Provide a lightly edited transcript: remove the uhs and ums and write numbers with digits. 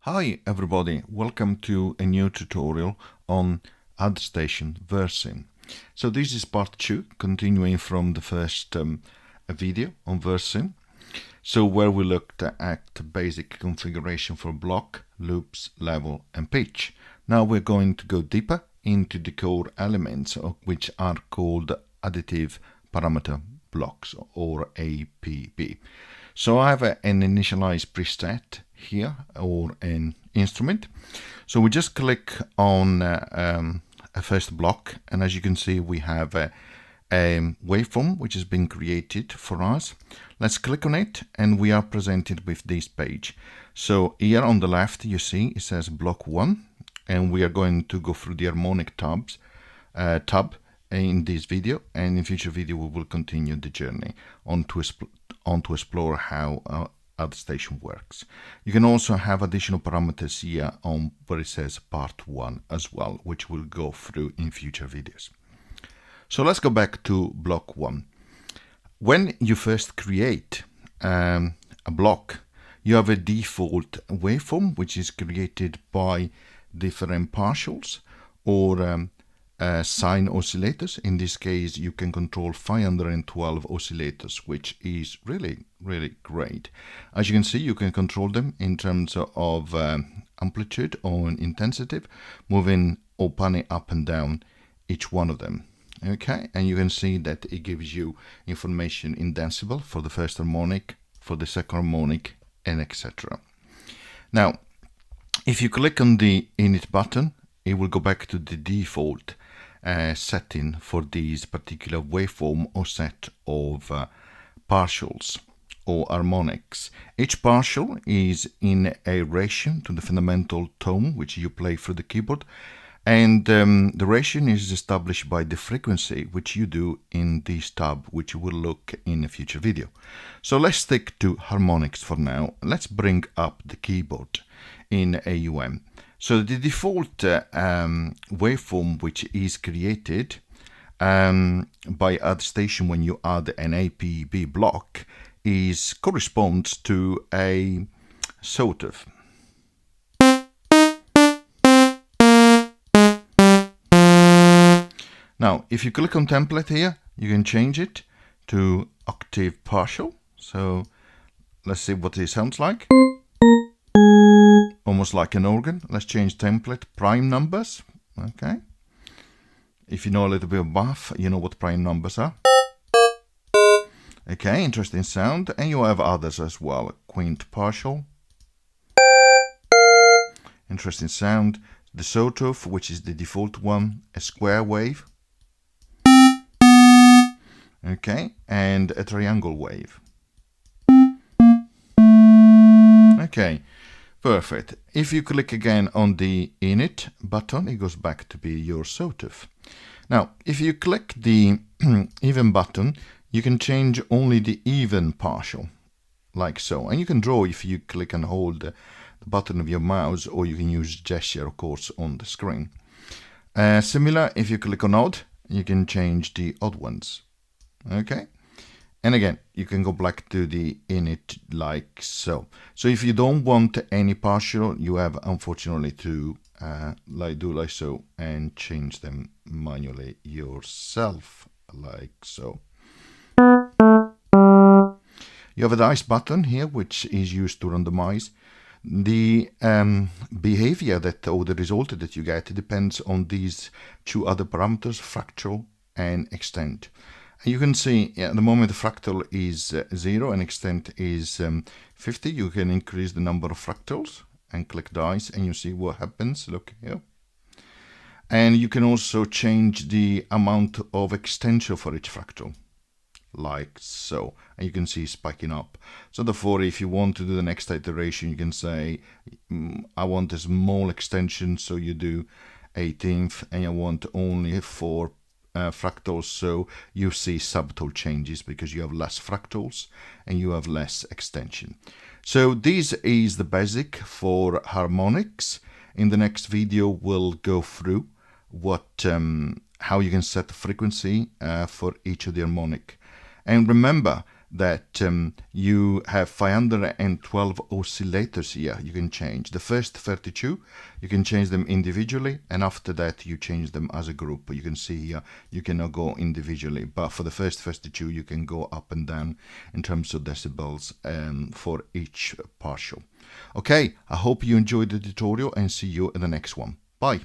Hi everybody, welcome to a new tutorial on AddStation VirSyn. So this is part 2, continuing from the first video on VirSyn. So where we looked at basic configuration for block, loops, level and pitch. Now we're going to go deeper into the core elements, which are called additive parameter blocks or APB. So I have an initialized preset here or an instrument. So we just click on a first block, and as you can see we have a waveform which has been created for us. Let's click on it and we are presented with this page. So here on the left you see it says block 1, and we are going to go through the harmonic tab in this video, and in future video we will continue the journey on to explore how AddStation works. You can also have additional parameters here on where it says part 1 as well, which we'll go through in future videos. So let's go back to block 1. When you first create a block, you have a default waveform which is created by different partials or sine oscillators. In this case you can control 512 oscillators, which is really great. As you can see, you can control them in terms of amplitude or intensity, moving or panning up and down each one of them. Okay, and you can see that it gives you information in decibel for the first harmonic, for the second harmonic, and etc. Now if you click on the init button, it will go back to the default setting for this particular waveform or set of partials or harmonics. Each partial is in a ratio to the fundamental tone which you play through the keyboard, and the ratio is established by the frequency which you do in this tab, which will look in a future video. So let's stick to harmonics for now. Let's bring up the keyboard in AUM. So the default waveform which is created by AddStation when you add an APB block corresponds to a sawtooth. Now if you click on template here, you can change it to octave partial. So let's see what it sounds like. Almost like an organ. Let's change template, prime numbers. Okay. If you know a little bit of math, you know what prime numbers are. Okay, interesting sound. And you have others as well. Quint partial. Interesting sound. The sawtooth, which is the default one, a square wave. Okay, and a triangle wave. Okay. Perfect. If you click again on the init button, it goes back to be your sawtooth. Now, if you click the even button, you can change only the even partial, like so. And you can draw if you click and hold the button of your mouse, or you can use gesture, of course, on the screen. Similar, if you click on odd, you can change the odd ones. Okay. And again, you can go back to the init like so. So if you don't want any partial, you have unfortunately to do like so and change them manually yourself, like so. You have a dice button here, which is used to randomize. The behavior or the result that you get depends on these two other parameters, fractal and extent. You can see at the moment the fractal is 0 and extent is 50. You can increase the number of fractals and click dice and you see what happens. Look here. And you can also change the amount of extension for each fractal, like so. And you can see spiking up. So therefore, if you want to do the next iteration, you can say, I want a small extension, so you do 18th, and I want only 4 fractals, so you see subtle changes because you have less fractals and you have less extension. So this is the basic for harmonics. In the next video we'll go through how you can set the frequency for each of the harmonic. And remember, that you have 512 oscillators here you can change. The first 32 you can change them individually, and after that you change them as a group. You can see here you cannot go individually, but for the first 32 you can go up and down in terms of decibels for each partial. Okay, I hope you enjoyed the tutorial and see you in the next one. Bye.